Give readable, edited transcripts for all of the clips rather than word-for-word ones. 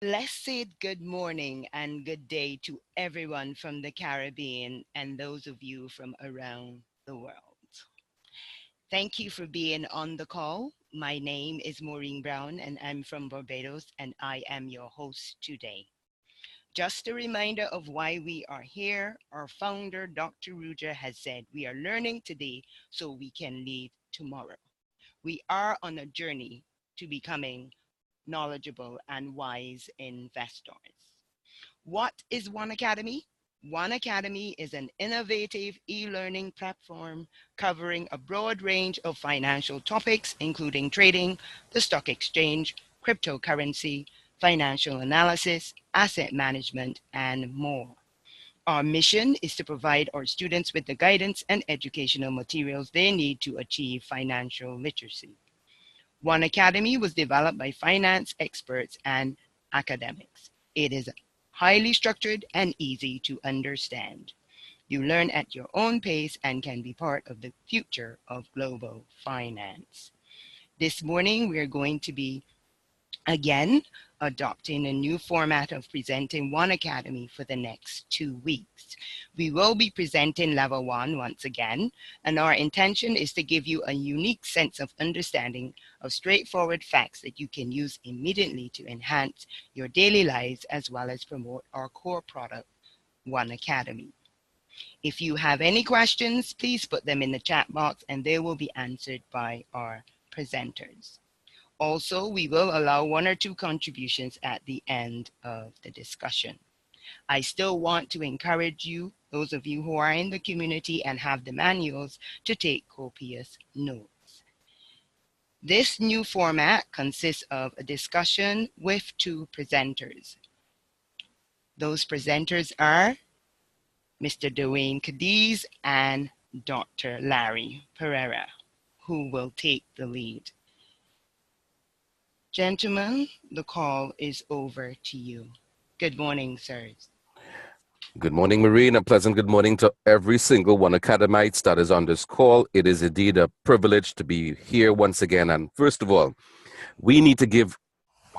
Blessed good morning and good day to everyone from the Caribbean and those of you from around the world. Thank you for being on the call. My name is Maureen Brown and I'm from Barbados and I am your host today. Just a reminder of why we are here. Our founder, Dr. Ruja, has said we are learning today so we can lead tomorrow. We are on a journey to becoming knowledgeable and wise investors. What is OneAcademy? OneAcademy is an innovative e-learning platform covering a broad range of financial topics, including trading, the stock exchange, cryptocurrency, financial analysis, asset management, and more. Our mission is to provide our students with the guidance and educational materials they need to achieve financial literacy. OneAcademy was developed by finance experts and academics. It is highly structured and easy to understand. You learn at your own pace and can be part of the future of global finance. This morning, we're going to be again adopting a new format of presenting OneAcademy for the next 2 weeks. We will be presenting level 1 once again, and our intention is to give you a unique sense of understanding of straightforward facts that you can use immediately to enhance your daily lives as well as promote our core product, OneAcademy. If you have any questions, please put them in the chat box and they will be answered by our presenters. Also, we will allow one or two contributions at the end of the discussion. I still want to encourage you, those of you who are in the community and have the manuals, to take copious notes. This new format consists of a discussion with two presenters. Those presenters are Mr. Dwayne Cadiz and Dr. Larry Pereira, who will take the lead. Gentlemen, the call is over to you. Good morning, sirs. Good morning, Marine. A pleasant good morning to every single one Academites that is on this call. It is indeed a privilege to be here once again. And first of all, we need to give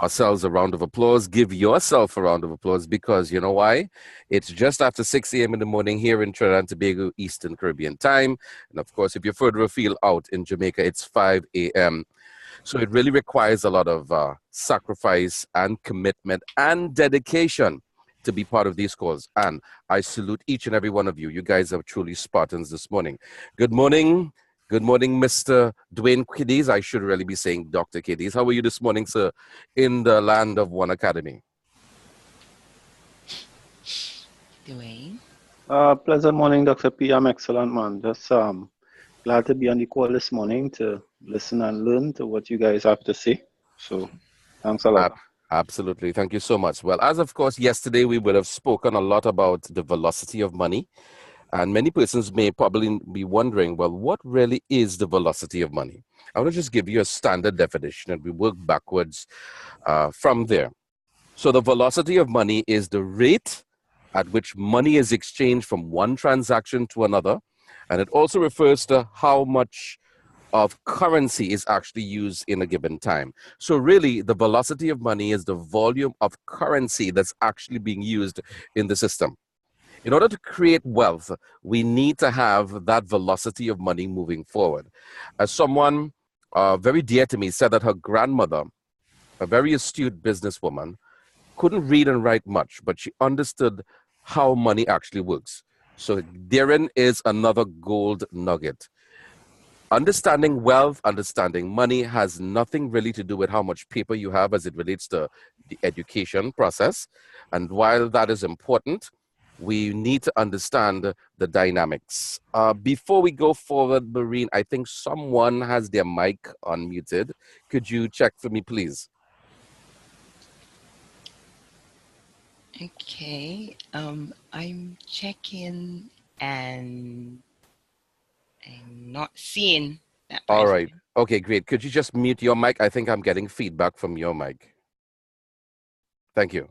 ourselves a round of applause. Give yourself a round of applause because you know why? It's just after 6 a.m. in the morning here in Trinidad and Tobago, Eastern Caribbean time. And of course, if you're further afield out in Jamaica, it's 5 a.m. So it really requires a lot of sacrifice and commitment and dedication to be part of these calls. And I salute each and every one of you. You guys are truly Spartans this morning. Good morning. Good morning, Mr. Dwayne Cadiz. I should really be saying Dr. Cadiz. How are you this morning, sir, in the land of OneAcademy? Dwayne. Pleasant morning, Dr. P. I'm excellent, man. Just glad to be on the call this morning to listen and learn to what you guys have to say. So thanks a lot. Absolutely. Thank you so much. Well, as of course, yesterday we would have spoken a lot about the velocity of money. And many persons may probably be wondering, well, what really is the velocity of money? I want to just give you a standard definition and we work backwards from there. So the velocity of money is the rate at which money is exchanged from one transaction to another. And it also refers to how much of currency is actually used in a given time. So really, the velocity of money is the volume of currency that's actually being used in the system. In order to create wealth, we need to have that velocity of money moving forward. As someone very dear to me said that her grandmother, a very astute businesswoman, couldn't read and write much, but she understood how money actually works. So therein is another gold nugget. Understanding wealth, understanding money has nothing really to do with how much paper you have as it relates to the education process. And while that is important, we need to understand the dynamics. Before we go forward, Marine, I think someone has their mic unmuted. Could you check for me, please? Okay, I'm checking and I'm not seeing that person. All right. Okay, great. Could you just mute your mic? I think I'm getting feedback from your mic. Thank you.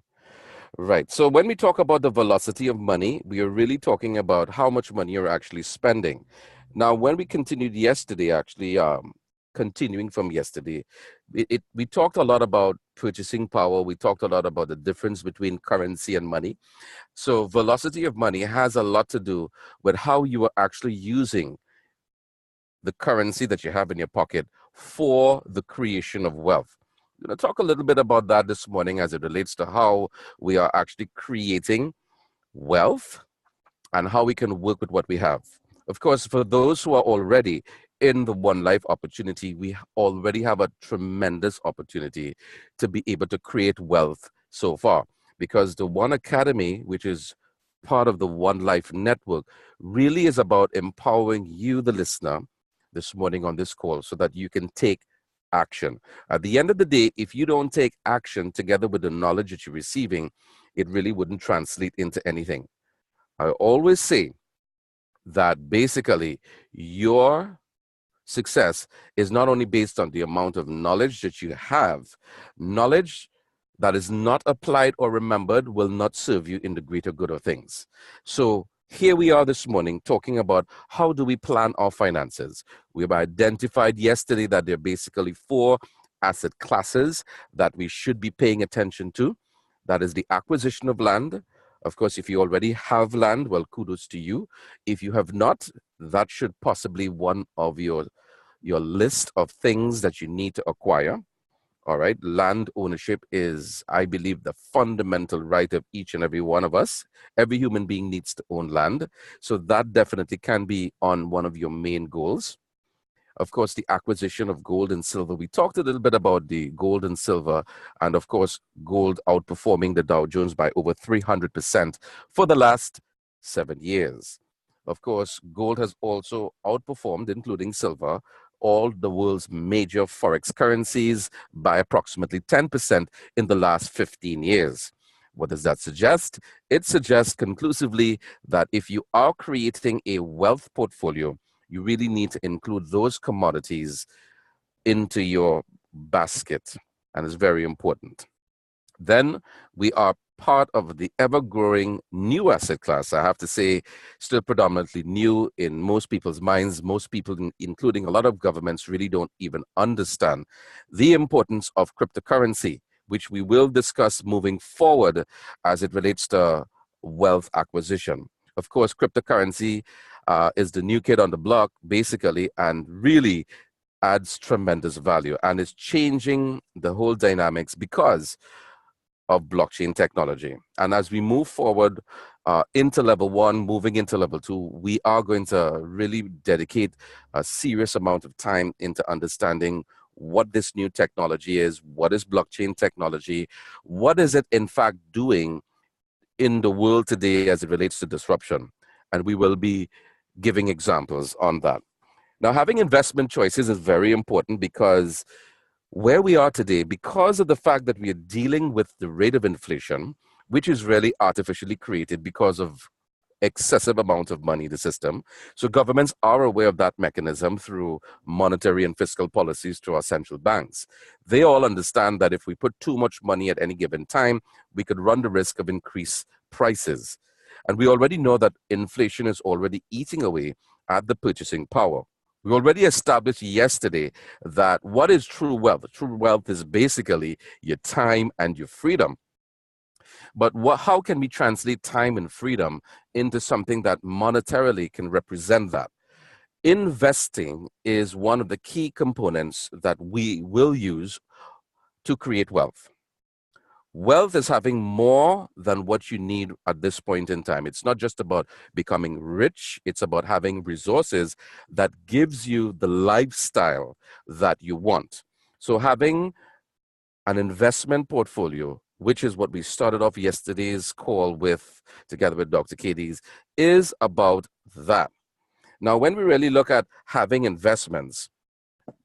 Right. So when we talk about the velocity of money, we are really talking about how much money you're actually spending. Now, when we continued yesterday, actually, continuing from yesterday, we talked a lot about purchasing power. We talked a lot about the difference between currency and money. So velocity of money has a lot to do with how you are actually using the currency that you have in your pocket for the creation of wealth. We're going to talk a little bit about that this morning as it relates to how we are actually creating wealth and how we can work with what we have. Of course, for those who are already in the One Life opportunity, we already have a tremendous opportunity to be able to create wealth so far, because the One Academy, which is part of the One Life network, really is about empowering you, the listener, this morning on this call so that you can take action. At the end of the day, if you don't take action together with the knowledge that you're receiving, it really wouldn't translate into anything. I always say that basically your success is not only based on the amount of knowledge that you have. Knowledge that is not applied or remembered will not serve you in the greater good of things. So here we are this morning talking about how do we plan our finances. We've identified yesterday that there are basically four asset classes that we should be paying attention to. That is the acquisition of land. Of course, if you already have land, well, kudos to you. If you have not, that should possibly one of your list of things that you need to acquire. All right. Land ownership is, I believe, the fundamental right of each and every one of us. Every human being needs to own land. So that definitely can be on one of your main goals. Of course, the acquisition of gold and silver. We talked a little bit about the gold and silver, and of course, gold outperforming the Dow Jones by over 300% for the last 7 years. Of course, gold has also outperformed, including silver, all the world's major forex currencies by approximately 10% in the last 15 years. What does that suggest? It suggests conclusively that if you are creating a wealth portfolio, you really need to include those commodities into your basket, and it's very important. Then we are part of the ever-growing new asset class. I have to say, still predominantly new in most people's minds. Most people, including a lot of governments, really don't even understand the importance of cryptocurrency, which we will discuss moving forward as it relates to wealth acquisition. Of course, cryptocurrency is the new kid on the block, basically, and really adds tremendous value and is changing the whole dynamics because of blockchain technology. And as we move forward into level one, moving into level two, we are going to really dedicate a serious amount of time into understanding what this new technology is, what is blockchain technology, what is it in fact doing in the world today as it relates to disruption. And we will be giving examples on that. Now, having investment choices is very important because where we are today, because of the fact that we are dealing with the rate of inflation, which is really artificially created because of excessive amount of money in the system. So governments are aware of that mechanism through monetary and fiscal policies through our central banks. They all understand that if we put too much money at any given time, we could run the risk of increased prices. And we already know that inflation is already eating away at the purchasing power. We already established yesterday that what is true wealth? True wealth is basically your time and your freedom. But how can we translate time and freedom into something that monetarily can represent that? Investing is one of the key components that we will use to create wealth. Wealth is having more than what you need at this point in time. It's not just about becoming rich. It's about having resources that gives you the lifestyle that you want. So having an investment portfolio, which is what we started off yesterday's call with, together with Dr. Katie's, is about that. Now, when we really look at having investments,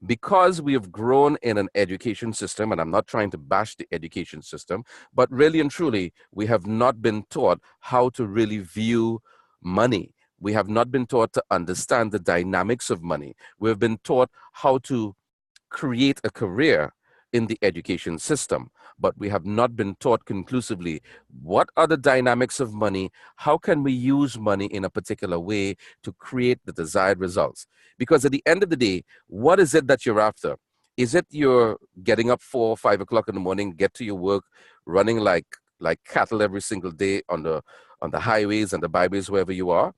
because we have grown in an education system, and I'm not trying to bash the education system, but really and truly, we have not been taught how to really view money. We have not been taught to understand the dynamics of money. We've been taught how to create a career in the education system, but we have not been taught conclusively what are the dynamics of money, how can we use money in a particular way to create the desired results. Because at the end of the day, what is it that you're after? Is it you're getting up 4 or 5 o'clock in the morning, get to your work, running like cattle every single day on the highways and the byways wherever you are,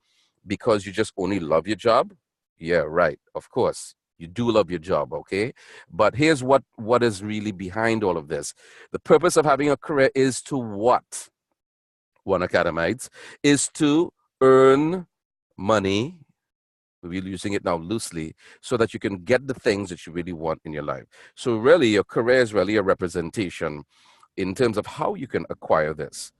because you just only love your job? Yeah, right. Of course, you do love your job, okay? But here's what is really behind all of this. The purpose of having a career is to what? One Academites is to earn money. We're using it now loosely so that you can get the things that you really want in your life. So really, your career is really a representation in terms of how you can acquire this.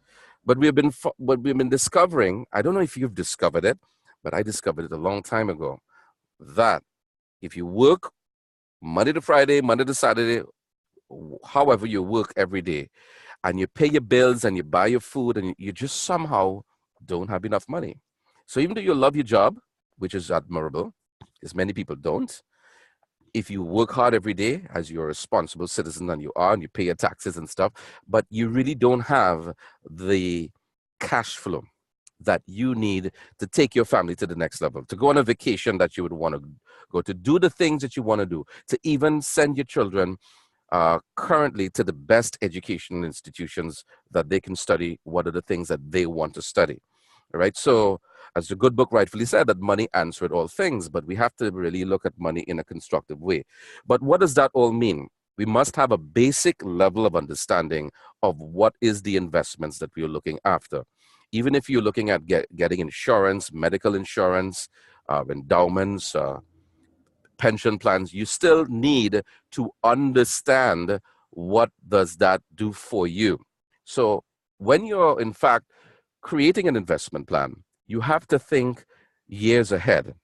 But we've been discovering, I don't know if you've discovered it, but I discovered it a long time ago, that if you work Monday to Friday, Monday to Saturday, however you work every day, and you pay your bills and you buy your food and you just somehow don't have enough money. So even though you love your job, which is admirable, because many people don't, if you work hard every day as you're a responsible citizen and you are, and you pay your taxes and stuff, but you really don't have the cash flow that you need to take your family to the next level, to go on a vacation that you would want to go, to do the things that you want to do, to even send your children currently to the best education institutions that they can study what are the things that they want to study. All right. So, as the good book rightfully said, that money answered all things, but we have to really look at money in a constructive way. But what does that all mean? We must have a basic level of understanding of what is the investments that we are looking after. Even if you're looking at getting insurance, medical insurance, endowments, pension plans, you still need to understand what does that do for you. So when you're in fact creating an investment plan, you have to think years ahead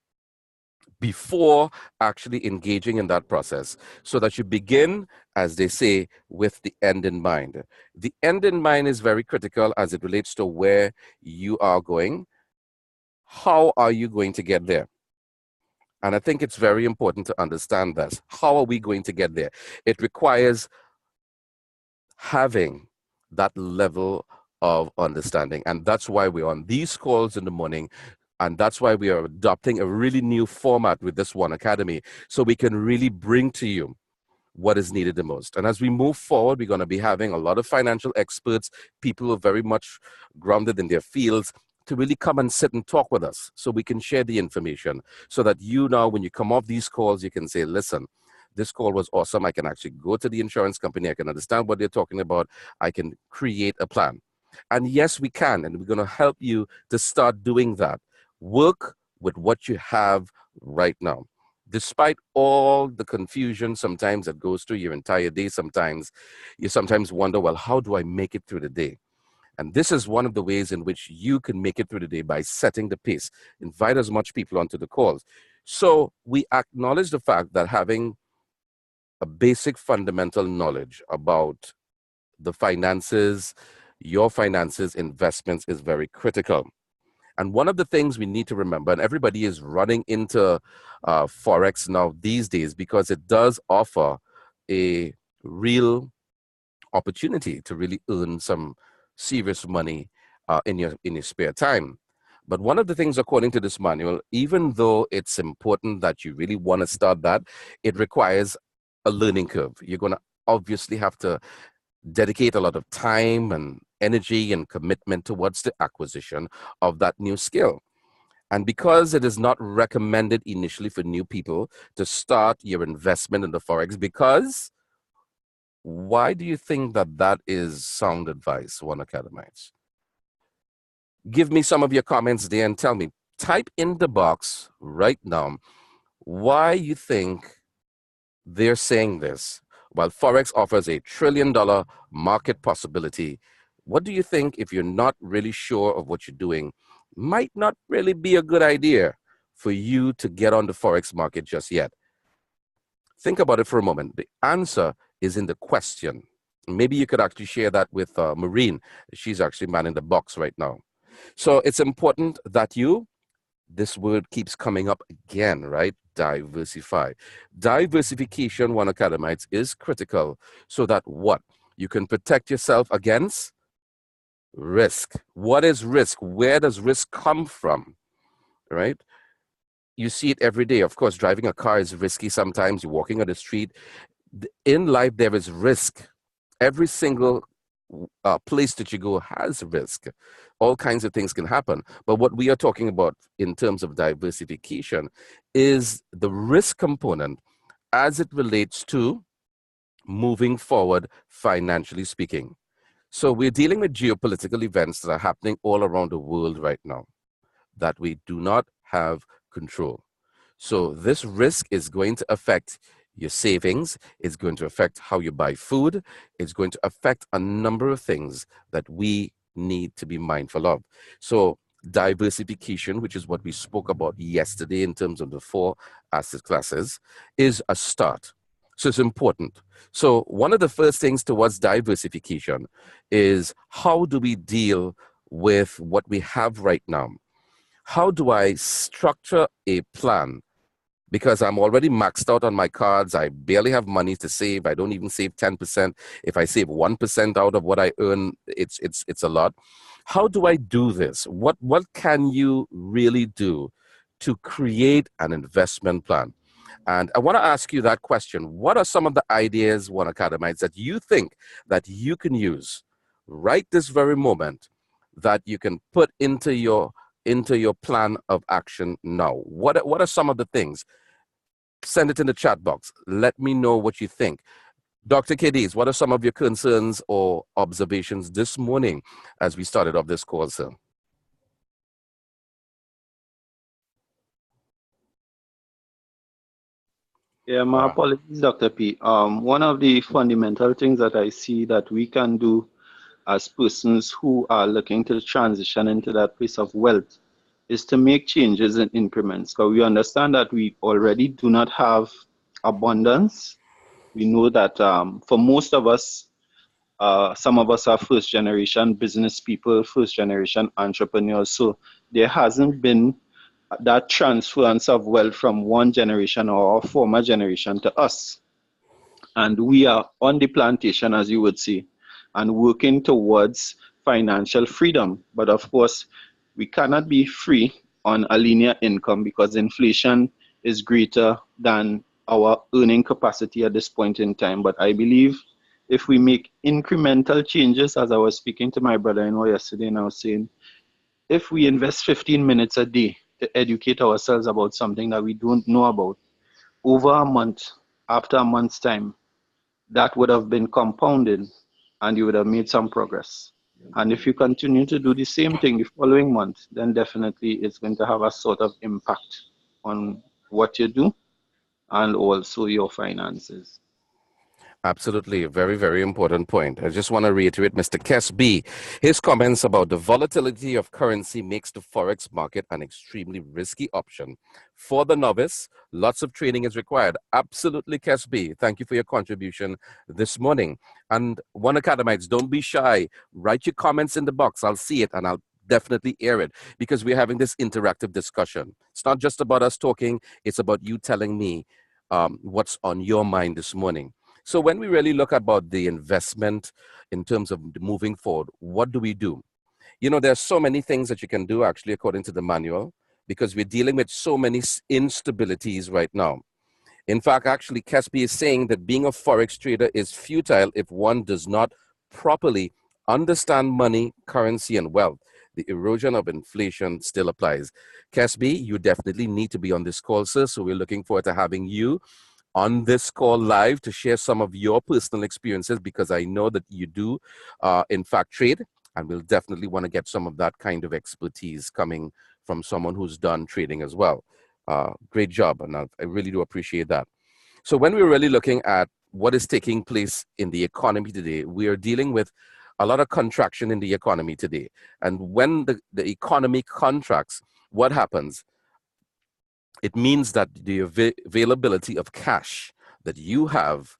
before actually engaging in that process, so that you begin, as they say, with the end in mind. The end in mind is very critical as it relates to where you are going. How are you going to get there? And I think it's very important to understand this. How are we going to get there? It requires having that level of understanding. And that's why we're on these calls in the morning. And that's why we are adopting a really new format with this One Academy, so we can really bring to you what is needed the most. And as we move forward, we're going to be having a lot of financial experts, people who are very much grounded in their fields, to really come and sit and talk with us so we can share the information, so that you now, when you come off these calls, you can say, listen, this call was awesome. I can actually go to the insurance company. I can understand what they're talking about. I can create a plan. And yes, we can. And we're going to help you to start doing that. Work with what you have right now. Despite all the confusion sometimes that goes through your entire day, sometimes you sometimes wonder, well, how do I make it through the day? And this is one of the ways in which you can make it through the day, by setting the pace. Invite as much people onto the calls. So we acknowledge the fact that having a basic fundamental knowledge about the finances, your finances, investments, is very critical. And one of the things we need to remember, and everybody is running into Forex now these days, because it does offer a real opportunity to really earn some serious money in your spare time. But one of the things, according to this manual, even though it's important that you really want to start that, it requires a learning curve. You're going to obviously have to dedicate a lot of time and energy and commitment towards the acquisition of that new skill. And because it is not recommended initially for new people to start your investment in the Forex, because why do you think that that is sound advice, One Academites? Give me some of your comments there and tell me. Type in the box right now why you think they're saying this. While Forex offers a $1 trillion market possibility, what do you think, if you're not really sure of what you're doing, might not really be a good idea for you to get on the Forex market just yet? Think about it for a moment. The answer is in the question. Maybe you could actually share that with Maureen. She's actually manning the box right now. So it's important that this word keeps coming up again, right? Diversify. Diversification, One Academites, is critical, so that what? You can protect yourself against risk. What is risk? Where does risk come from, right? You see it every day. Of course, driving a car is risky sometimes. You're walking on the street. In life, there is risk. Every single place that you go has risk. All kinds of things can happen. But what we are talking about in terms of diversification is the risk component as it relates to moving forward, financially speaking. So we're dealing with geopolitical events that are happening all around the world right now that we do not have control. So this risk is going to affect your savings, it's going to affect how you buy food, it's going to affect a number of things that we need to be mindful of. So diversification, which is what we spoke about yesterday in terms of the 4 asset classes, is a start. So it's important. So one of the first things towards diversification is how do we deal with what we have right now? How do I structure a plan? Because I'm already maxed out on my cards. I barely have money to save. I don't even save 10%. If I save 1% out of what I earn, it's a lot. How do I do this? What can you really do to create an investment plan? And I want to ask you that question. What are some of the ideas, OneAcademites, that you think that you can use right this very moment that you can put into your plan of action now? What are some of the things? Send it in the chat box. Let me know what you think. Dr. Kadiz, what are some of your concerns or observations this morning as we started off this call, sir? Yeah, my apologies, Dr. P. One of the fundamental things that I see that we can do as persons who are looking to transition into that place of wealth is to make changes in increments. Because we understand that we already do not have abundance. We know that for most of us, some of us are first generation business people, first generation entrepreneurs. So there hasn't been that transference of wealth from one generation or a former generation to us. And we are on the plantation, as you would say, and working towards financial freedom. But of course, we cannot be free on a linear income because inflation is greater than our earning capacity at this point in time. But I believe if we make incremental changes, as I was speaking to my brother-in-law yesterday, and I was saying, if we invest 15 minutes a day to educate ourselves about something that we don't know about, over a month, after a month's time, that would have been compounded and you would have made some progress. And if you continue to do the same thing the following month, then definitely it's going to have a sort of impact on what you do and also your finances. Absolutely. A very, very important point. I just want to reiterate Mr. Kesby. His comments about the volatility of currency makes the Forex market an extremely risky option. For the novice, lots of training is required. Absolutely, Kesby. Thank you for your contribution this morning. And OneAcademites, don't be shy. Write your comments in the box. I'll see it and I'll definitely air it because we're having this interactive discussion. It's not just about us talking. It's about you telling me what's on your mind this morning. So when we really look about the investment in terms of moving forward, what do we do? You know, there's so many things that you can do actually according to the manual because we're dealing with so many instabilities right now. In fact, actually, Caspi is saying that being a Forex trader is futile if one does not properly understand money, currency, and wealth. The erosion of inflation still applies. Caspi, you definitely need to be on this call, sir. So we're looking forward to having you on this call live to share some of your personal experiences because I know that you do, in fact, trade, and we'll definitely want to get some of that kind of expertise coming from someone who's done trading as well. Great job, and I really do appreciate that. So when we're really looking at what is taking place in the economy today, we are dealing with a lot of contraction in the economy today. And when the economy contracts, what happens? It means that the availability of cash that you have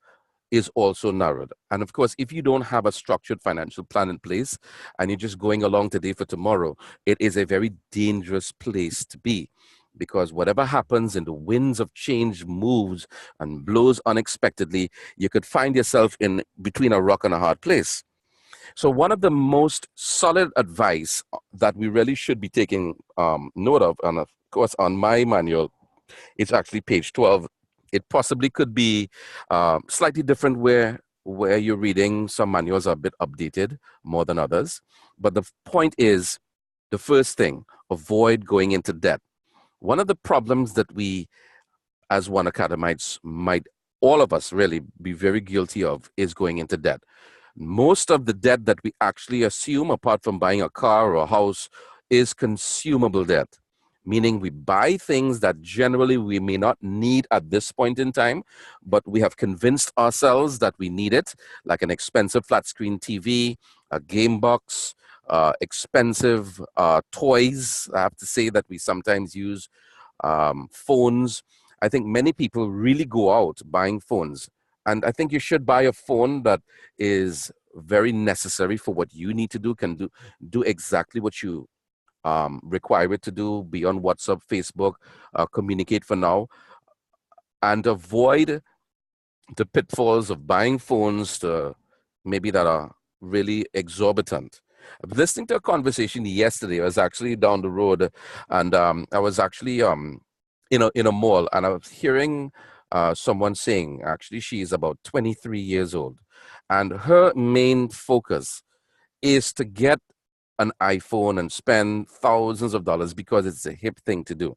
is also narrowed. And of course, if you don't have a structured financial plan in place and you're just going along today for tomorrow, it is a very dangerous place to be because whatever happens in the winds of change moves and blows unexpectedly, you could find yourself in between a rock and a hard place. So one of the most solid advice that we really should be taking note of, and of course on my manual, it's actually page 12, It possibly could be slightly different where you're reading. Some manuals are a bit updated more than others. But the point is, the first thing, avoid going into debt. One of the problems that we as one academites might all of us really be very guilty of is going into debt. Most of the debt that we actually assume, apart from buying a car or a house, is consumable debt, meaning we buy things that generally we may not need at this point in time, but we have convinced ourselves that we need it, like an expensive flat screen TV, a game box, expensive toys. I have to say that we sometimes use phones. I think many people really go out buying phones. And I think you should buy a phone that is very necessary for what you need to do, can do exactly what you require it to do, be on WhatsApp, Facebook, communicate for now, and avoid the pitfalls of buying phones to maybe that are really exorbitant. Listening to a conversation yesterday, I was actually down the road, and I was actually in a mall, and I was hearing someone saying, actually, she is about 23 years old, and her main focus is to get an iPhone and spend thousands of dollars because it's a hip thing to do,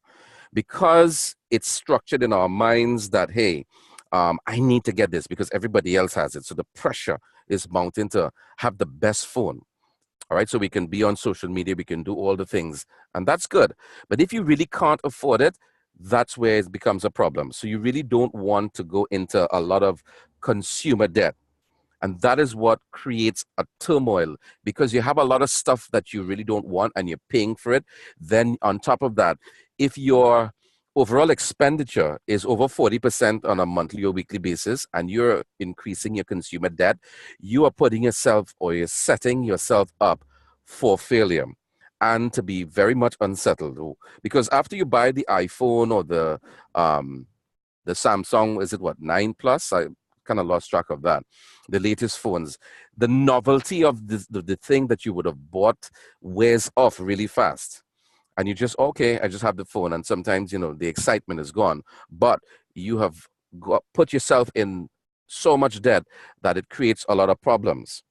because it's structured in our minds that, hey, I need to get this because everybody else has it. So the pressure is mounting to have the best phone. All right. So we can be on social media, we can do all the things, and that's good. But if you really can't afford it, that's where it becomes a problem. So you really don't want to go into a lot of consumer debt. And that is what creates a turmoil, because you have a lot of stuff that you really don't want and you're paying for it. Then, on top of that, if your overall expenditure is over 40% on a monthly or weekly basis and you're increasing your consumer debt, you are putting yourself, or you're setting yourself up for failure and to be very much unsettled. Because after you buy the iPhone or the Samsung, is it what, 9 Plus? I kind of lost track of that. The latest phones, the novelty of the thing that you would have bought wears off really fast. And you just, okay, I just have the phone. And sometimes, the excitement is gone. But you have put yourself in so much debt that it creates a lot of problems.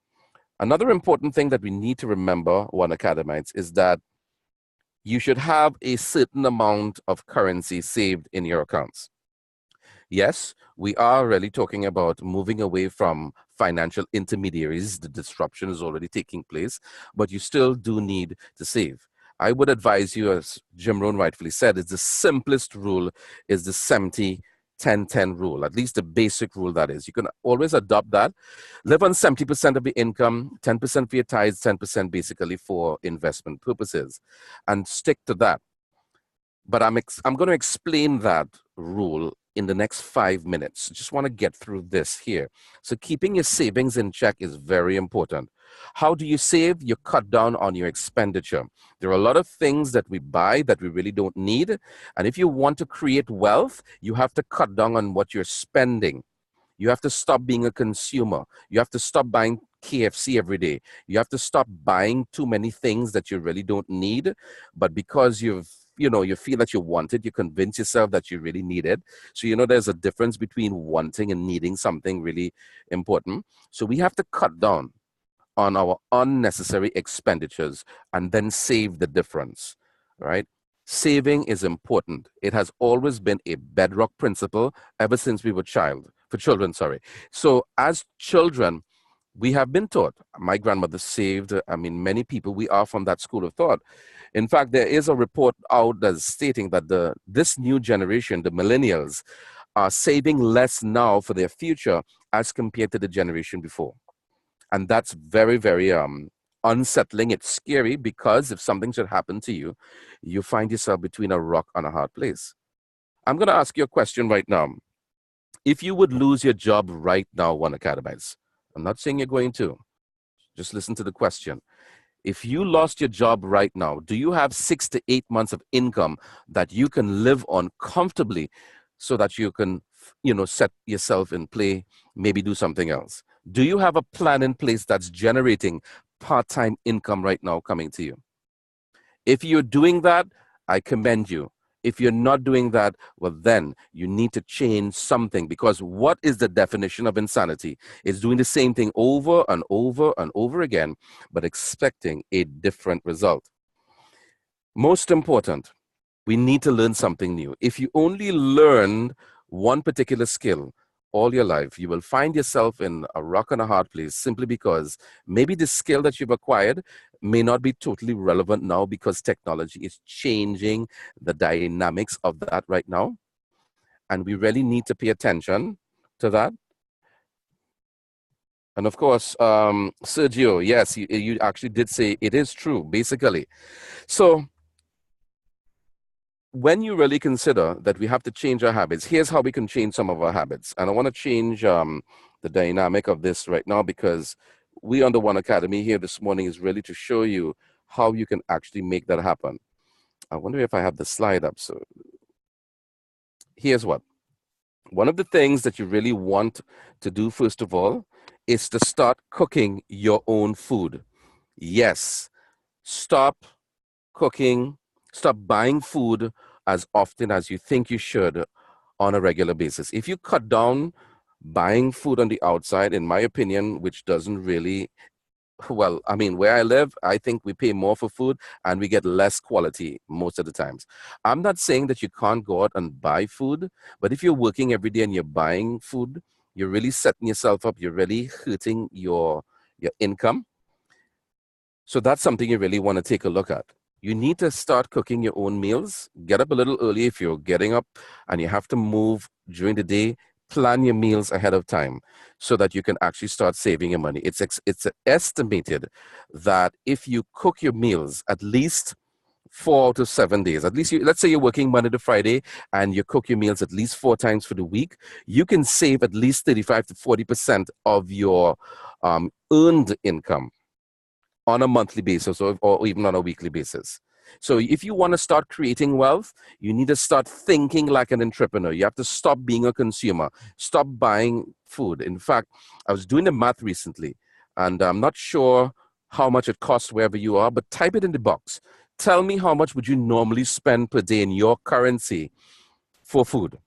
Another important thing that we need to remember, One Academites, is that you should have a certain amount of currency saved in your accounts. Yes, we are really talking about moving away from financial intermediaries. The disruption is already taking place, but you still do need to save. I would advise you, as Jim Rohn rightfully said, is the simplest rule is the 70-10-10 rule, at least the basic rule that is. You can always adopt that. Live on 70% of your income, 10% for your tithes, 10% basically for investment purposes, and stick to that. But I'm going to explain that rule in the next 5 minutes. Just want to get through this here. So keeping your savings in check is very important. How do you save? You cut down on your expenditure. There are a lot of things that we buy that we really don't need. And if you want to create wealth, you have to cut down on what you're spending. You have to stop being a consumer. You have to stop buying KFC every day. You have to stop buying too many things that you really don't need, but because you feel that you want it, you convince yourself that you really need it. So, there's a difference between wanting and needing something really important. So we have to cut down on our unnecessary expenditures and then save the difference, right? Saving is important. It has always been a bedrock principle ever since we were children. So as children, we have been taught. My grandmother saved. Many people, we are from that school of thought. In fact, there is a report out that's stating that this new generation, the millennials, are saving less now for their future as compared to the generation before. And that's very, very unsettling. It's scary, because if something should happen to you, you find yourself between a rock and a hard place. I'm going to ask you a question right now. If you would lose your job right now, One Academites, I'm not saying you're going to. Just listen to the question. If you lost your job right now, do you have 6 to 8 months of income that you can live on comfortably so that you can, set yourself in play, maybe do something else? Do you have a plan in place that's generating part-time income right now coming to you? If you're doing that, I commend you. If you're not doing that, well, then you need to change something, because what is the definition of insanity? It's doing the same thing over and over and over again, but expecting a different result. Most important, we need to learn something new. If you only learn one particular skill all your life, you will find yourself in a rock and a hard place, simply because maybe the skill that you've acquired may not be totally relevant now, because technology is changing the dynamics of that right now. And we really need to pay attention to that. And of course, Sergio, yes, you actually did say it is true, basically. So when you really consider that we have to change our habits, here's how we can change some of our habits. And I want to change the dynamic of this right now, because we on the One Academy here this morning is really to show you how you can actually make that happen. I wonder if I have the slide up. So here's what. One of the things that you really want to do, first of all, is to start cooking your own food. Yes, stop cooking, stop buying food as often as you think you should on a regular basis. If you cut down buying food on the outside, in my opinion, which doesn't really, well, I mean, where I live, I think we pay more for food and we get less quality most of the times. I'm not saying that you can't go out and buy food, but if you're working every day and you're buying food, you're really setting yourself up, you're really hurting your income. So that's something you really want to take a look at. You need to start cooking your own meals. Get up a little early if you're getting up and you have to move during the day. Plan your meals ahead of time so that you can actually start saving your money. It's estimated that if you cook your meals at least 4 to 7 days, at least let's say you're working Monday to Friday and you cook your meals at least 4 times for the week, you can save at least 35 to 40% of your earned income on a monthly basis, or even on a weekly basis. So if you want to start creating wealth, you need to start thinking like an entrepreneur. You have to stop being a consumer. Stop buying food. In fact, I was doing the math recently, and I'm not sure how much it costs wherever you are, but type it in the box. Tell me how much would you normally spend per day in your currency for food?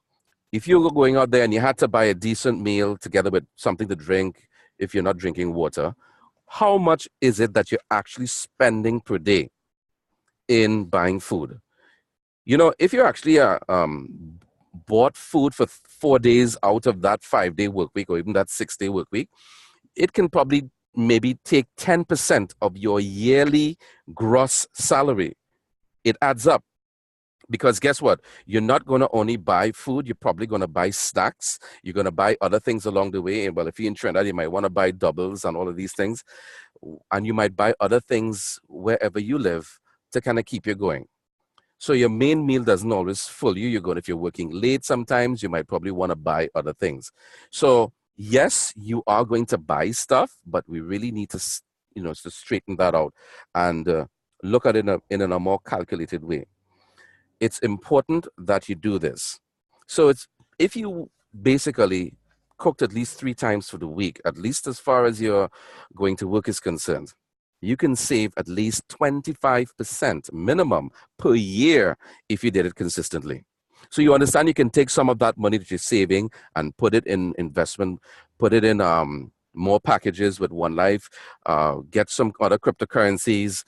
If you're going out there and you had to buy a decent meal together with something to drink, if you're not drinking water, how much is it that you're actually spending per day in buying food? You know, if you actually bought food for 4 days out of that 5-day work week, or even that 6-day work week, it can probably maybe take 10% of your yearly gross salary. It adds up. Because guess what? You're not going to only buy food. You're probably going to buy snacks. You're going to buy other things along the way. And well, if you're in Trinidad, you might want to buy doubles and all of these things. And you might buy other things wherever you live to kind of keep you going. So your main meal doesn't always fill you. If you're working late sometimes, you might probably want to buy other things. So yes, you are going to buy stuff, but we really need to, to straighten that out and look at it in a more calculated way. It's important that you do this. So if you basically cooked at least 3 times for the week, at least as far as you're going to work is concerned, you can save at least 25% minimum per year if you did it consistently. So you understand you can take some of that money that you're saving and put it in investment, put it in more packages with One Life, get some other cryptocurrencies,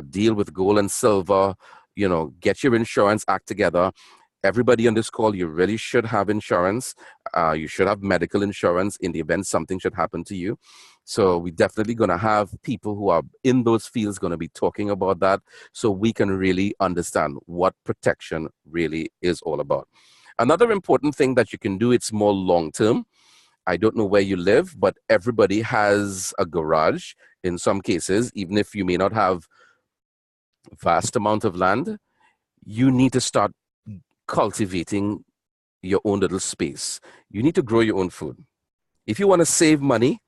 deal with gold and silver, get your insurance act together. Everybody on this call, you really should have insurance. You should have medical insurance in the event something should happen to you. So we're definitely going to have people who are in those fields going to be talking about that, so we can really understand what protection really is all about. Another important thing that you can do, it's more long-term. I don't know where you live, but everybody has a garage in some cases, even if you may not have vast amount of land. You need to start cultivating your own little space. You need to grow your own food. If you want to save money,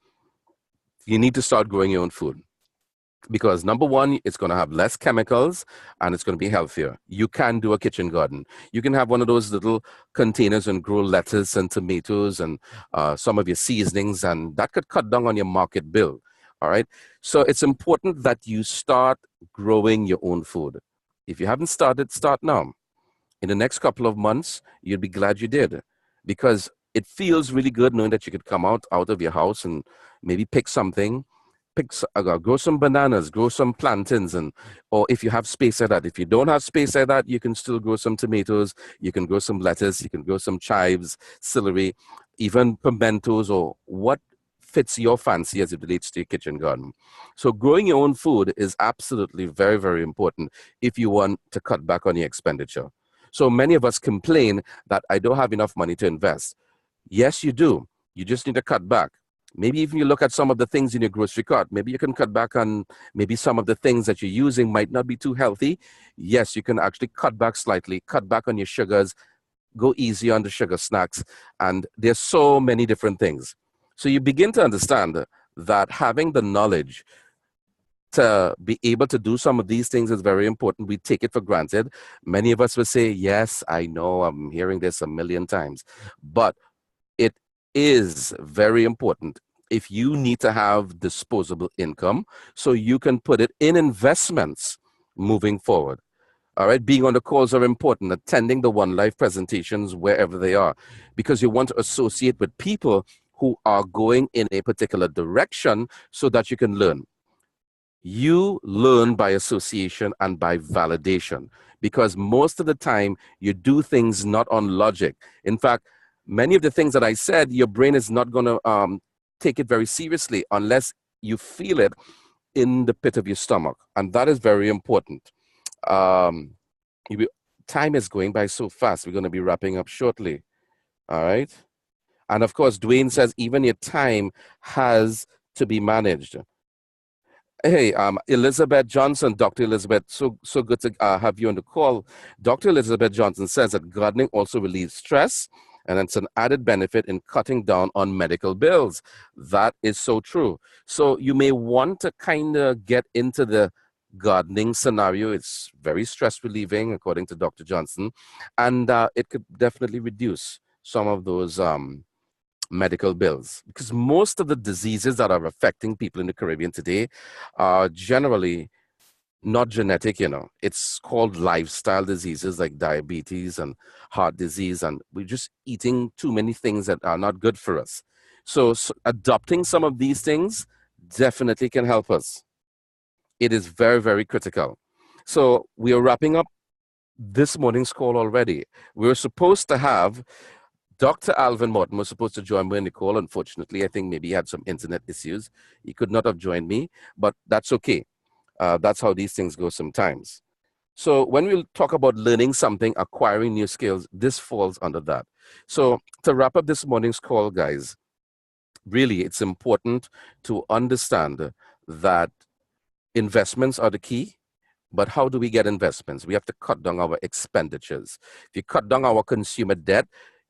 you need to start growing your own food. Because number one, it's going to have less chemicals and it's going to be healthier. You can do a kitchen garden. You can have one of those little containers and grow lettuce and tomatoes and some of your seasonings, and that could cut down on your market bill. All right. So it's important that you start growing your own food. If you haven't started, start now. In the next couple of months, you'd be glad you did, because it feels really good knowing that you could come out of your house and maybe pick something, grow some bananas, grow some plantains, and or if you have space like that. If you don't have space like that, you can still grow some tomatoes, you can grow some lettuce, you can grow some chives, celery, even pimentos, or what fits your fancy as it relates to your kitchen garden. So growing your own food is absolutely very, very important if you want to cut back on your expenditure. So many of us complain that I don't have enough money to invest. Yes, you do. You just need to cut back. Maybe if you look at some of the things in your grocery cart, maybe you can cut back on maybe some of the things that you're using might not be too healthy. Yes, you can actually cut back slightly, cut back on your sugars, go easy on the sugar snacks. And there's so many different things. So you begin to understand that having the knowledge to be able to do some of these things is very important. We take it for granted. Many of us will say, yes, I know, I'm hearing this a million times, but it is very important if you need to have disposable income so you can put it in investments moving forward. All right, being on the calls are important, attending the One Life presentations wherever they are, because you want to associate with people who are going in a particular direction so that you can learn. You learn by association and by validation, because most of the time you do things not on logic. In fact, many of the things that I said, your brain is not going to take it very seriously unless you feel it in the pit of your stomach. And that is very important. Um, Time is going by so fast. We're going to be wrapping up shortly. All right. And of course, Dwayne says even your time has to be managed. Hey, Elizabeth Johnson, Dr. Elizabeth, so good to have you on the call. Dr. Elizabeth Johnson says that gardening also relieves stress, and it's an added benefit in cutting down on medical bills. That is so true. So you may want to kind of get into the gardening scenario. It's very stress relieving, according to Dr. Johnson, and it could definitely reduce some of those medical bills, because most of the diseases that are affecting people in the Caribbean today are generally not genetic. It's called lifestyle diseases like diabetes and heart disease, and we're just eating too many things that are not good for us. So adopting some of these things definitely can help us. It is very, very critical. So we are wrapping up this morning's call already. We were supposed to have Dr. Alvin Morton was supposed to join me in the call. Unfortunately, I think maybe he had some internet issues. He could not have joined me, but that's okay. That's how these things go sometimes. So when we talk about learning something, acquiring new skills, this falls under that. So to wrap up this morning's call, guys, really it's important to understand that investments are the key. But how do we get investments? We have to cut down our expenditures. If you cut down our consumer debt,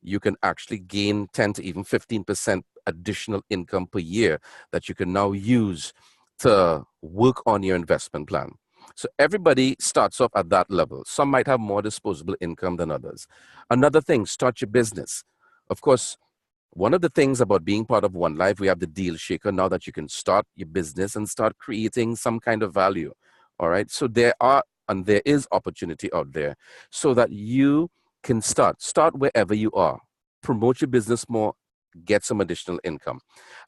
you can actually gain 10 to even 15% additional income per year that you can now use to work on your investment plan. So everybody starts off at that level. Some might have more disposable income than others. Another thing, start your business. Of course, one of the things about being part of One Life, we have the deal shaker now that you can start your business and start creating some kind of value. All right. So there is opportunity out there so that you can start wherever you are, promote your business more, get some additional income,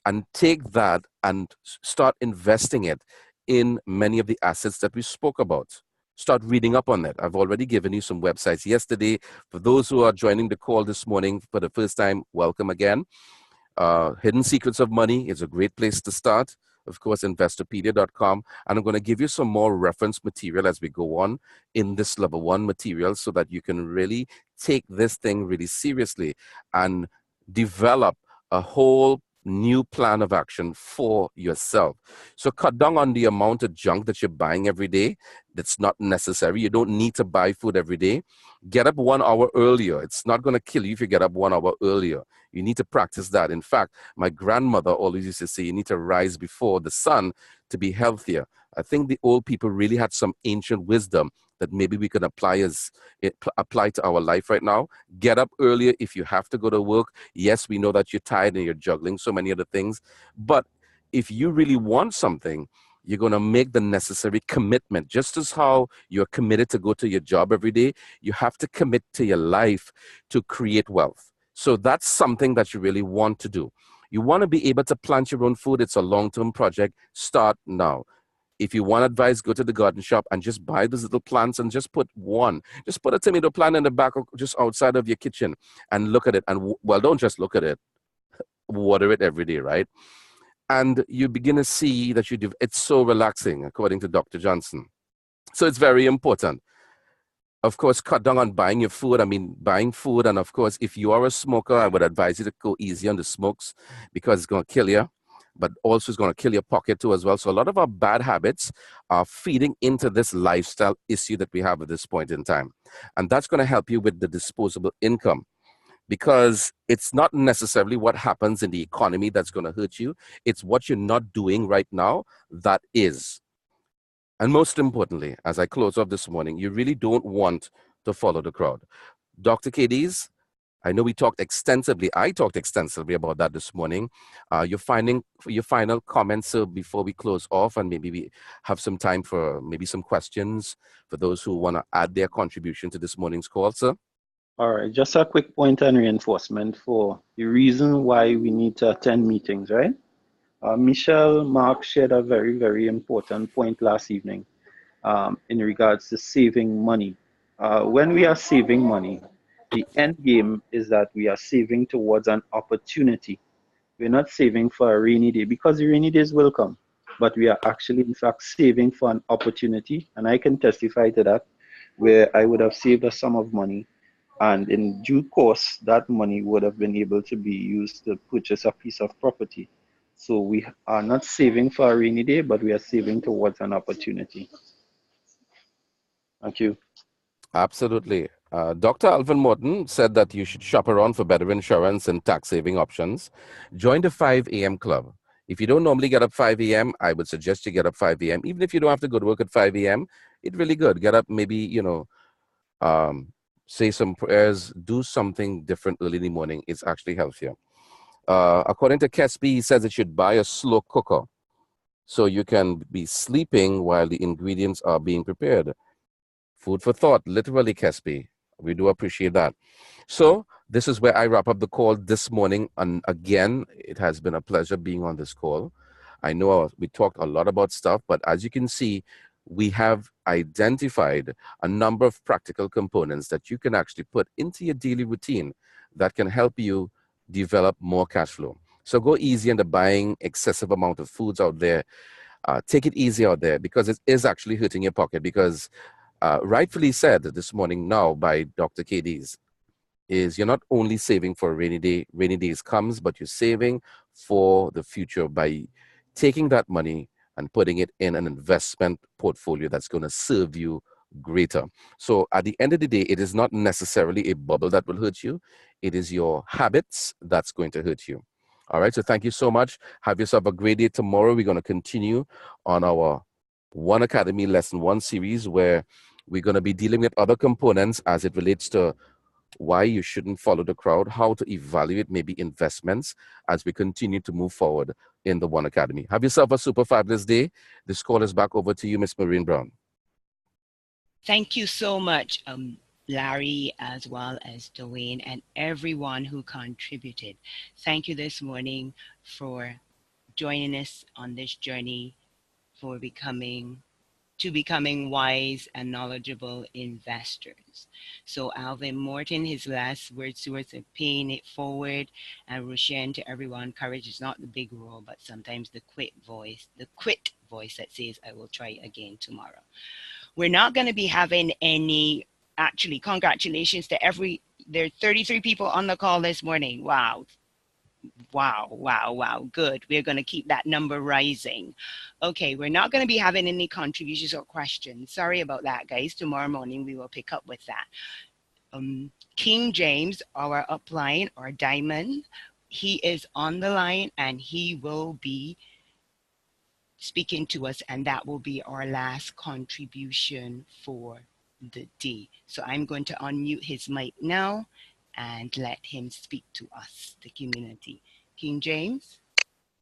and take that and start investing it in many of the assets that we spoke about. Start reading up on it. I've already given you some websites yesterday. For those who are joining the call this morning for the first time, welcome again. Hidden Secrets of Money is a great place to start. Of course, investopedia.com. And I'm going to give you some more reference material as we go on in this level 1 material so that you can really take this thing really seriously and develop a whole new plan of action for yourself. So cut down on the amount of junk that you're buying every day. That's not necessary. You don't need to buy food every day. Get up 1 hour earlier. It's not going to kill you if you get up 1 hour earlier. You need to practice that. In fact, my grandmother always used to say, you need to rise before the sun to be healthier. I think the old people really had some ancient wisdom that maybe we can apply to our life right now. Get up earlier if you have to go to work. Yes, we know that you're tired and you're juggling so many other things. But if you really want something, You're going to make the necessary commitment. Just as how you're committed to go to your job every day, you have to commit to your life to create wealth. So that's something that you really want to do. You want to be able to plant your own food. It's a long-term project. Start now. If you want advice, go to the garden shop and just buy those little plants and just put one. Just put a tomato plant in the back, or just outside of your kitchen, and look at it. And well, don't just look at it. Water it every day, right? And you begin to see that it's so relaxing, according to Dr. Johnson. So it's very important. Of course, cut down on buying your food. I mean, buying food. And of course, if you are a smoker, I would advise you to go easy on the smokes, because it's going to kill you, but also it's going to kill your pocket too as well. So a lot of our bad habits are feeding into this lifestyle issue that we have at this point in time. And that's going to help you with the disposable income, because it's not necessarily what happens in the economy that's going to hurt you. It's what you're not doing right now that is. And most importantly, as I close off this morning, you really don't want to follow the crowd. Dr. KDs, I know we talked extensively. I talked extensively about that this morning. Your final comments before we close off, and maybe we have some time for maybe some questions for those who want to add their contribution to this morning's call, sir. All right, just a quick point and reinforcement for the reason why we need to attend meetings, right? Michelle Mark shared a very, very important point last evening in regards to saving money. When we are saving money, the end game is that we are saving towards an opportunity. We're not saving for a rainy day, because the rainy days will come, but we are actually, in fact, saving for an opportunity. And I can testify to that, where I would have saved a sum of money, and in due course, that money would have been able to be used to purchase a piece of property. So we are not saving for a rainy day, but we are saving towards an opportunity. Thank you. Absolutely. Dr. Alvin Morton said that you should shop around for better insurance and tax saving options. Join the 5 a.m. club. If you don't normally get up 5 a.m., I would suggest you get up 5 a.m. Even if you don't have to go to work at 5 a.m., it's really good. Get up, maybe, say some prayers, do something different early in the morning. It's actually healthier. According to Kesby, he says it should buy a slow cooker so you can be sleeping while the ingredients are being prepared. Food for thought, literally, Kesby. We do appreciate that. So this is where I wrap up the call this morning. And again, it has been a pleasure being on this call. I know we talked a lot about stuff, but as you can see, we have identified a number of practical components that you can actually put into your daily routine that can help you develop more cash flow. So go easy on the buying excessive amount of foods out there. Take it easy out there, because it is actually hurting your pocket. Because rightfully said this morning now by Dr. KDs, is you're not only saving for a rainy days comes, but you're saving for the future by taking that money and putting it in an investment portfolio that's going to serve you greater. So at the end of the day, it is not necessarily a bubble that will hurt you. It is your habits that's going to hurt you. All right. So thank you so much. Have yourself a great day. Tomorrow, we're going to continue on our OneAcademy Lesson 1 series, where we're going to be dealing with other components as it relates to why you shouldn't follow the crowd, how to evaluate maybe investments as we continue to move forward in the OneAcademy. Have yourself a super fabulous day. This call is back over to you, Miss Maureen Brown. Thank you so much, Larry, as well as Dwayne, and everyone who contributed. Thank you this morning for joining us on this journey for becoming wise and knowledgeable investors. So Alvin Morton, his last words to us of paying it forward, and Roshan, to everyone, courage is not the big roar, but sometimes the quit voice that says, I will try again tomorrow. We're not going to be having any, actually, congratulations to there are 33 people on the call this morning. Wow. Good. We're going to keep that number rising. Okay, we're not going to be having any contributions or questions. Sorry about that, guys. Tomorrow morning, we will pick up with that. King James, our upline, or Diamond, he is on the line, and he will be speaking to us, and that will be our last contribution for the day. So I'm going to unmute his mic now and let him speak to us, the community. King James?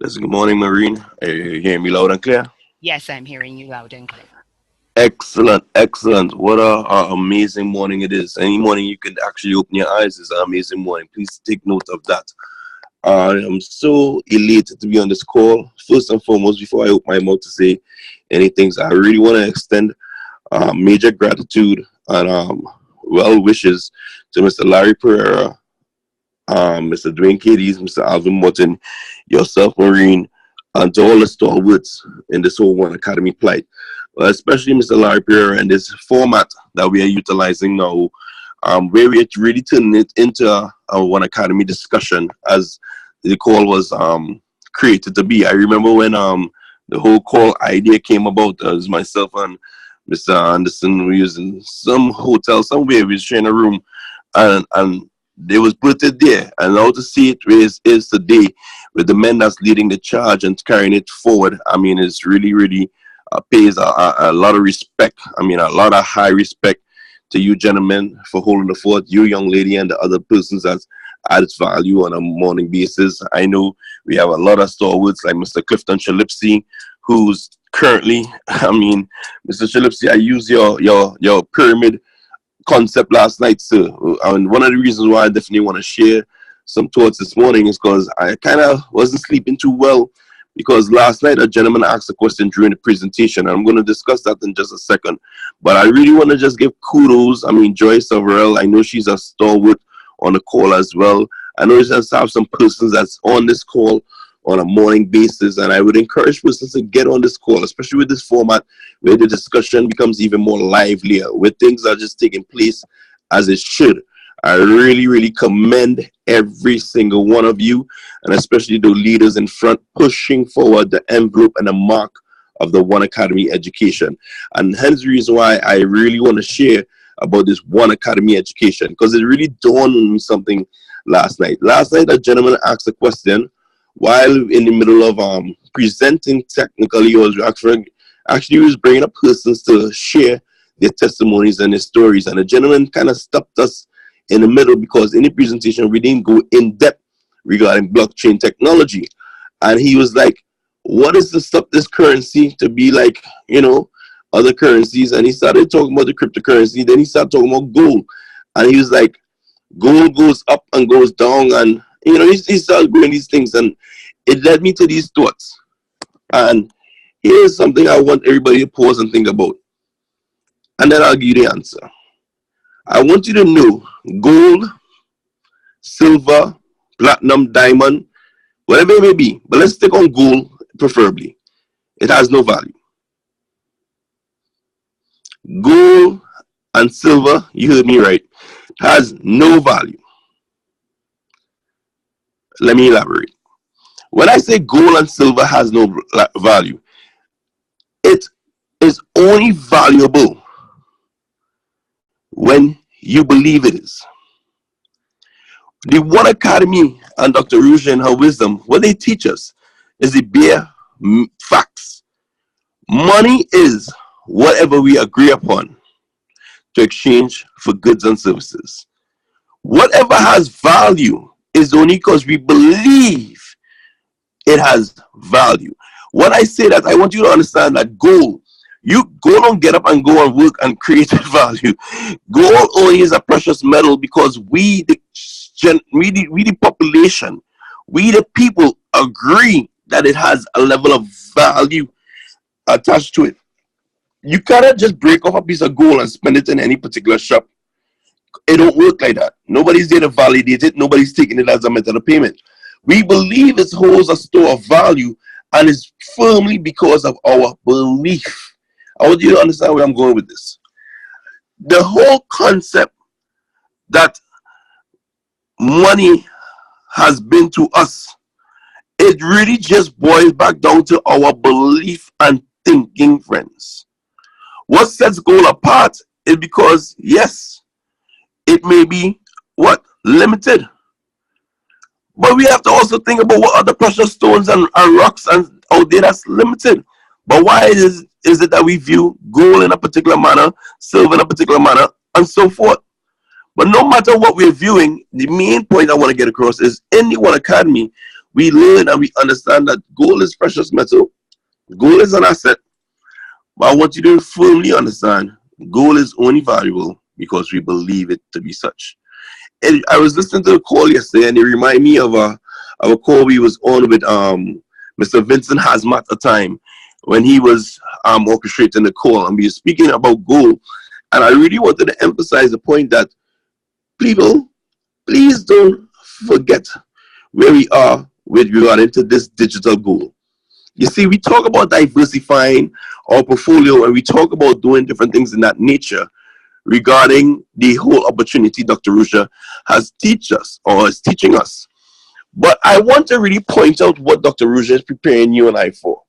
Listen, good morning, Marine. You hear me loud and clear? Yes, I'm hearing you loud and clear. Excellent, excellent. What a amazing morning it is. Any morning you can actually open your eyes is an amazing morning. Please take note of that. I am so elated to be on this call. First and foremost, before I open my mouth to say anything, I really want to extend major gratitude and well wishes to Mr. Larry Pereira, Mr. Dwayne Cadiz, Mr. Alvin Morton, yourself, Maureen, and to all the stalwarts in this whole One Academy plight, especially Mr. Larry Pereira and this format that we are utilizing now, where we are really turning it into a One Academy discussion as the call was created to be. I remember when the whole call idea came about, as myself and Mr. Anderson, we was in some hotel somewhere, we was sharing a room, and they was put it there, and now to see it is today with the men that's leading the charge and carrying it forward. I mean, it's really pays a lot of respect. I mean, a lot of high respect to you gentlemen for holding the fort, you young lady and the other persons that's added value on a morning basis. I know we have a lot of stalwarts like Mr. Clifton Shalipsey, who's currently, I mean, Mr. Shalipsey, I use your pyramid concept last night, sir. And one of the reasons why I definitely want to share some thoughts this morning is because I kind of wasn't sleeping too well, because last night a gentleman asked a question during the presentation, and I'm going to discuss that in just a second. But I really want to just give kudos. I mean, Joyce Averell, I know she's a stalwart on the call as well. I know just have some persons that's on this call on a morning basis, and I would encourage persons to get on this call, especially with this format where the discussion becomes even more livelier, where things are just taking place as it should. I really commend every single one of you, and especially the leaders in front pushing forward the envelope and the mark of the One Academy education. And hence the reason why I really want to share about this One Academy education, because it really dawned on me something last night. Last night, a gentleman asked a question while in the middle of presenting technically. He was actually was bringing up persons to share their testimonies and their stories, and the gentleman kind of stopped us in the middle because in the presentation we didn't go in depth regarding blockchain technology, and he was like, what is to stop this currency to be like, you know, other currencies? And he started talking about the cryptocurrency. Then he started talking about gold, and he was like, gold goes up and goes down, and you know, he started doing these things, and it led me to these thoughts. And here's something I want everybody to pause and think about, and then I'll give you the answer. I want you to know gold, silver, platinum, diamond, whatever it may be, but let's stick on gold preferably. It has no value. Gold and silver, you heard me right, has no value. Let me elaborate. When I say gold and silver has no value, it is only valuable when you believe it is. The One Academy and Dr. Ruja and her wisdom, what they teach us is the bare facts. Money is whatever we agree upon to exchange for goods and services. Whatever has value is only because we believe it has value. When I say that, I want you to understand that gold, you go don't get up and go and work and create value. Gold only is a precious metal because we the population, we the people agree that it has a level of value attached to it. You cannot just break off a piece of gold and spend it in any particular shop. It don't work like that. Nobody's there to validate it. Nobody's taking it as a method of payment. We believe it holds a store of value, and it's firmly because of our belief. I want you to understand where I'm going with this. The whole concept that money has been to us, it really just boils back down to our belief and thinking, friends. What sets gold apart is because, yes, it may be what? Limited. But we have to also think about what other precious stones and rocks and out there that's limited. But why is it that we view gold in a particular manner, silver in a particular manner, and so forth? But no matter what we're viewing, the main point I want to get across is in the One Academy, we learn and we understand that gold is precious metal, gold is an asset, But I want you to firmly understand gold is only valuable because we believe it to be such. And I was listening to a call yesterday, and it reminded me of a call we was on with Mr. Vincent Hazmat at the time when he was orchestrating the call, and we were speaking about gold. And I really wanted to emphasize the point that people, please don't forget where we are with regard to this digital gold. You see, we talk about diversifying our portfolio and we talk about doing different things in that nature regarding the whole opportunity Dr. Rusha has teach us or is teaching us. But I want to really point out what Dr. Rusha is preparing you and I for.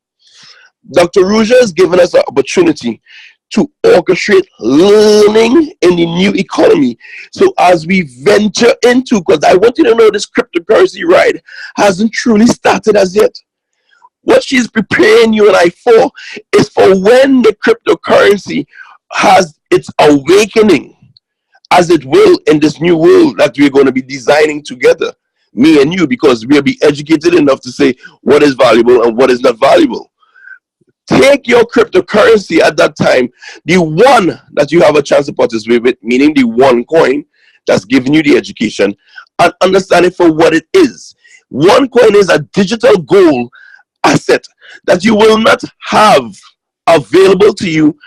Dr. Rusha has given us an opportunity to orchestrate learning in the new economy. So as we venture into, because I want you to know this cryptocurrency ride hasn't truly started as yet. What she's preparing you and I for is for when the cryptocurrency has its awakening, as it will in this new world that we're going to be designing together, me and you, because we'll be educated enough to say what is valuable and what is not valuable. Take your cryptocurrency at that time, the one that you have a chance to participate with, meaning the one coin that's giving you the education, and understand it for what it is. One coin is a digital gold asset that you will not have available to you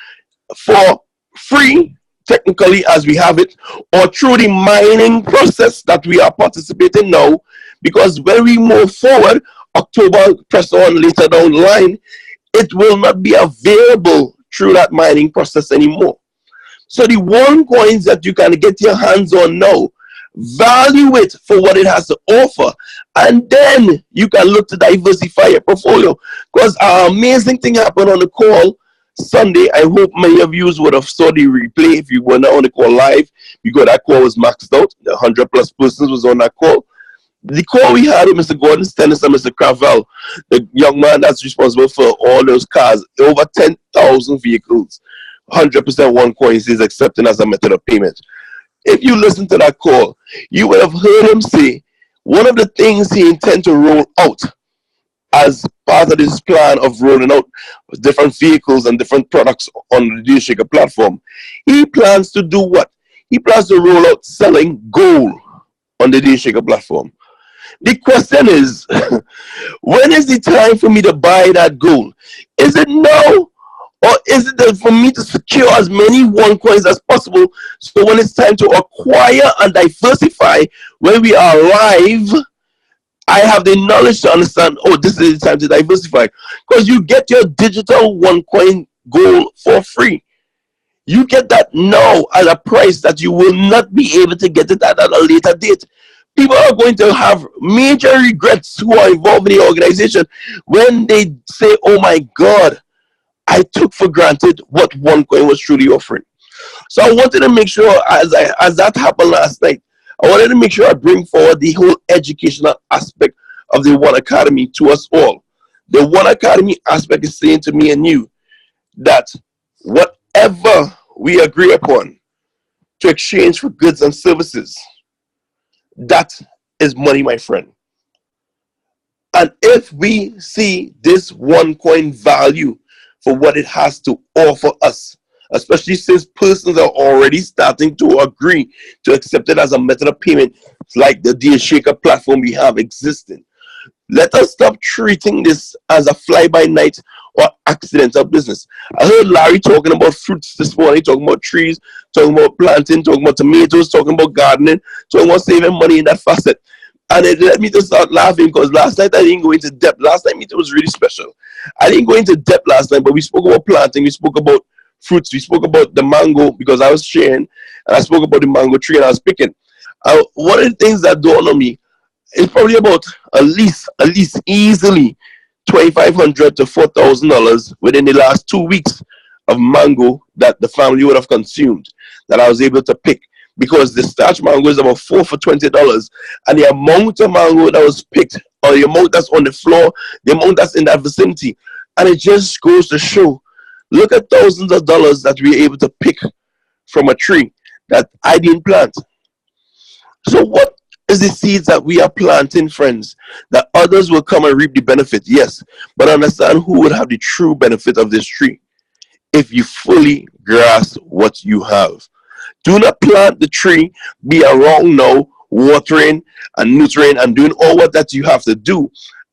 for free, technically as we have it, or through the mining process that we are participating now, because when we move forward, October, press on later down the line, it will not be available through that mining process anymore. So the one coins that you can get your hands on now, value it for what it has to offer, and then you can look to diversify your portfolio. Because an amazing thing happened on the call Sunday. I hope many of you would have saw the replay if you were not on the call live, because that call was maxed out. The 100 plus persons was on that call. The call we had with Mr. Gordon Stennis and Mr. Cravel, the young man that's responsible for all those cars, over 10,000 vehicles, 100% one coin is accepting as a method of payment. If you listen to that call, you would have heard him say one of the things he intends to roll out as part of this plan of rolling out different vehicles and different products on the Deal Shaker platform. He plans to do what? He plans to roll out selling gold on the Deal Shaker platform. The question is, when is the time for me to buy that gold? Is it now? Or is it for me to secure as many one coins as possible, so when it's time to acquire and diversify, when we are live, I have the knowledge to understand, oh, this is the time to diversify. Because you get your digital one coin gold for free. You get that now at a price that you will not be able to get it at a later date. People are going to have major regrets who are involved in the organization when they say, oh my God, I took for granted what OneCoin was truly offering. So I wanted to make sure, as that happened last night, I wanted to make sure I bring forward the whole educational aspect of the OneAcademy to us all. The OneAcademy aspect is saying to me and you that whatever we agree upon to exchange for goods and services, that is money, my friend. And if we see this OneCoin value for what it has to offer us, especially since persons are already starting to agree to accept it as a method of payment, like the Deal Shaker platform we have existing. Let us stop treating this as a fly-by-night or accidental business. I heard Larry talking about fruits this morning, talking about trees, talking about planting, talking about tomatoes, talking about gardening, talking about saving money in that facet. And it led me to start laughing because last night I didn't go into depth. Last night meeting was really special. I didn't go into depth last night, but we spoke about planting, we spoke about fruits, we spoke about the mango because I was sharing, and I spoke about the mango tree and I was picking. One of the things that dawned on me is probably about at least easily $2,500 to $4,000 within the last 2 weeks of mango that the family would have consumed that I was able to pick. Because the starch mango is about 4 for $20, and the amount of mango that was picked, or the amount that's on the floor, the amount that's in that vicinity, and it just goes to show, look at thousands of dollars that we were able to pick from a tree that I didn't plant. So what is the seeds that we are planting, friends, that others will come and reap the benefit? Yes, but understand who would have the true benefit of this tree. if you fully grasp what you have. Do not plant the tree, be around now, watering and nurturing and doing all what that you have to do.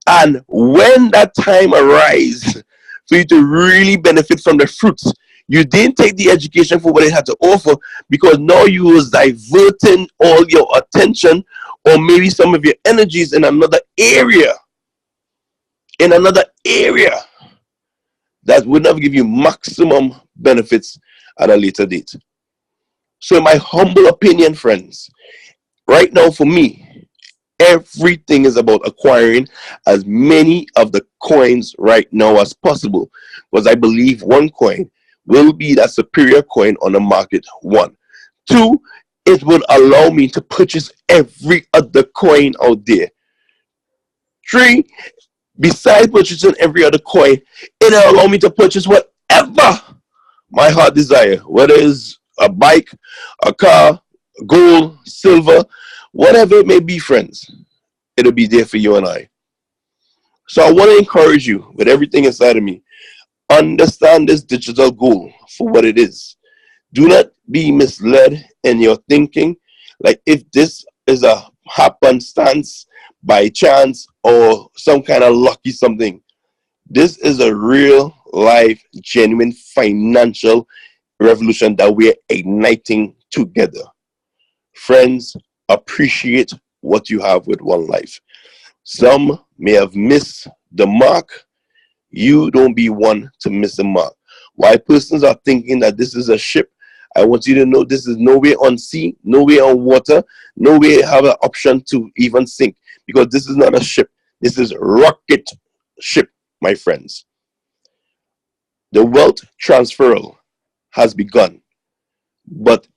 And when that time arises for you to really benefit from the fruits, you didn't take the education for what it had to offer, because now you was diverting all your attention or maybe some of your energies in another area. In another area that would not give you maximum benefits at a later date. So in my humble opinion, friends, right now for me, everything is about acquiring as many of the coins right now as possible, because I believe one coin will be that superior coin on the market. One. Two, it will allow me to purchase every other coin out there. Three, besides purchasing every other coin, it'll allow me to purchase whatever my heart desire, whether it's a bike, a car, gold, silver, whatever it may be, friends. It'll be there for you and I. So I want to encourage you with everything inside of me. Understand this digital goal for what it is. Do not be misled in your thinking, like if this is a happenstance by chance or some kind of lucky something. This is a real life, genuine financial revolution that we're igniting together. Friends, appreciate what you have with one life. Some may have missed the mark. You don't be one to miss the mark. While persons are thinking that this is a ship, I want you to know this is nowhere on sea, nowhere on water, nowhere have an option to even sink, because this is not a ship. This is rocket ship, my friends. The wealth transfer has begun. But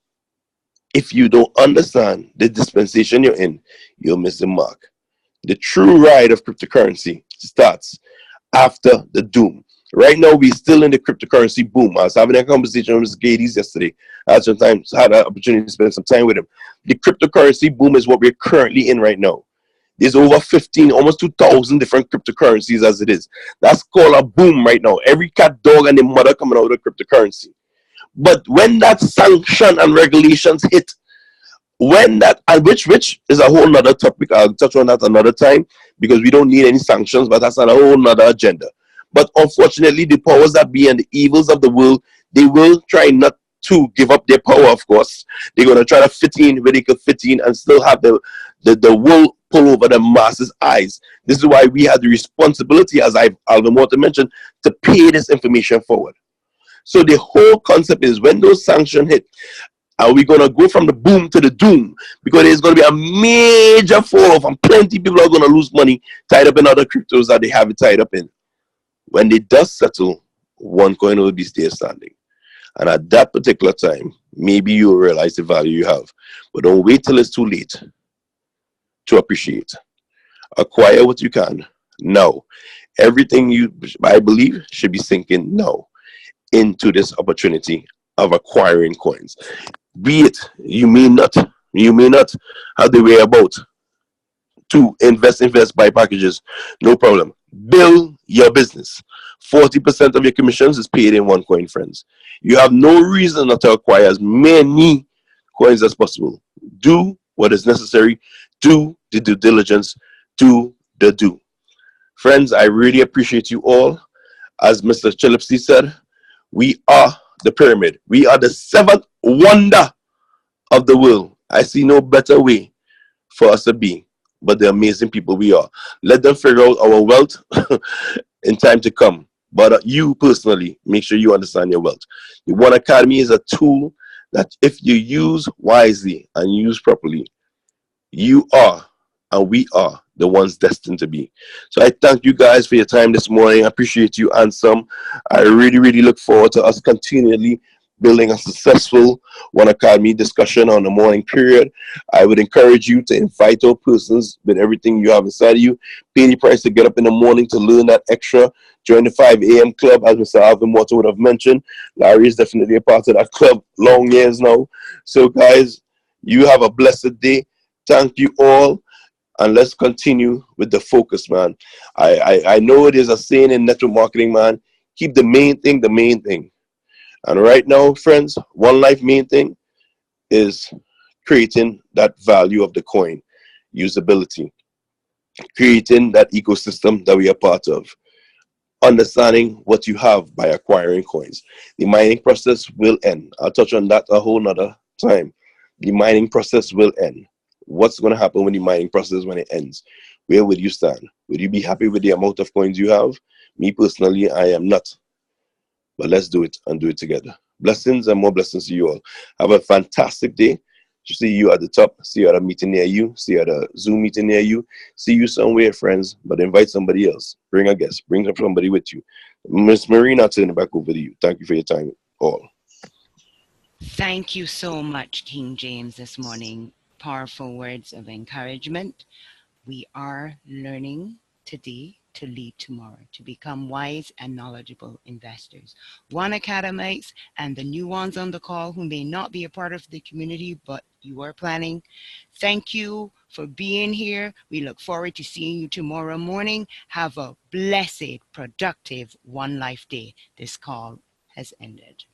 if you don't understand the dispensation you're in, you'll miss the mark. The true ride of cryptocurrency starts after the doom. Right now, we're still in the cryptocurrency boom. I was having a conversation with Mr. Gades yesterday. I had had an opportunity to spend some time with him. The cryptocurrency boom is what we're currently in right now. There's over 15, almost 2,000 different cryptocurrencies as it is. That's called a boom right now. Every cat, dog, and their mother coming out of cryptocurrency. But when that sanction and regulations hit, when that, and which is a whole nother topic, I'll touch on that another time, because we don't need any sanctions, but that's a whole nother agenda. But unfortunately, the powers that be and the evils of the world, they will try not to give up their power, of course. They're going to try to fit in where they could fit in and still have the world pull over the masses' eyes. This is why we have the responsibility, as Alvin Morton mentioned, to pay this information forward. So the whole concept is, when those sanctions hit, are we going to go from the boom to the doom? Because there's going to be a major fall off, and plenty of people are going to lose money tied up in other cryptos that they have it tied up in. When the dust settle, one coin will be still standing. And at that particular time, maybe you'll realize the value you have. But don't wait till it's too late to appreciate. Acquire what you can now. Everything I believe, should be sinking now into this opportunity of acquiring coins. Be it you may not have the way about to invest by packages, no problem. Build your business. 40% of your commissions is paid in one coin, friends. You have no reason not to acquire as many coins as possible. Do what is necessary. Do the due diligence. Do the do. Friends, I really appreciate you all. As Mr. Chilipsy said, we are the pyramid. We are the seventh wonder of the world. I see no better way for us to be, but the amazing people we are. Let them figure out our wealth in time to come. But you personally, make sure you understand your wealth. The OneAcademy is a tool that, if you use wisely and use properly, you are and we are the ones destined to be. So I thank you guys for your time this morning. I appreciate you and some. I really, really look forward to us continually building a successful OneAcademy discussion on the morning period. I would encourage you to invite all persons with everything you have inside of you. Pay the price to get up in the morning to learn that extra. Join the 5 a.m. club, as Mr. Alvin Water would have mentioned. Larry is definitely a part of that club, long years now. So guys, you have a blessed day. Thank you all. And let's continue with the focus, man. I know it is a saying in network marketing, man. Keep the main thing the main thing. And right now, friends, one life main thing is creating that value of the coin, usability, creating that ecosystem that we are part of, understanding what you have by acquiring coins. The mining process will end. I'll touch on that a whole nother time. The mining process will end. What's going to happen when the mining process when it ends? Where would you stand? Would you be happy with the amount of coins you have? Me personally, I am not. But let's do it and do it together. Blessings and more blessings to you all. Have a fantastic day. See you at the top. See you at a meeting near you. See you at a Zoom meeting near you. See you somewhere, friends. But invite somebody else. Bring a guest. Bring somebody with you. Miss Marina, I'll turn it back over to you. Thank you for your time, all. Thank you so much, King James, this morning. Powerful words of encouragement. We are learning today to lead tomorrow, to become wise and knowledgeable investors. OneAcademites and the new ones on the call who may not be a part of the community, but you are planning. Thank you for being here. We look forward to seeing you tomorrow morning. Have a blessed, productive One Life Day. This call has ended.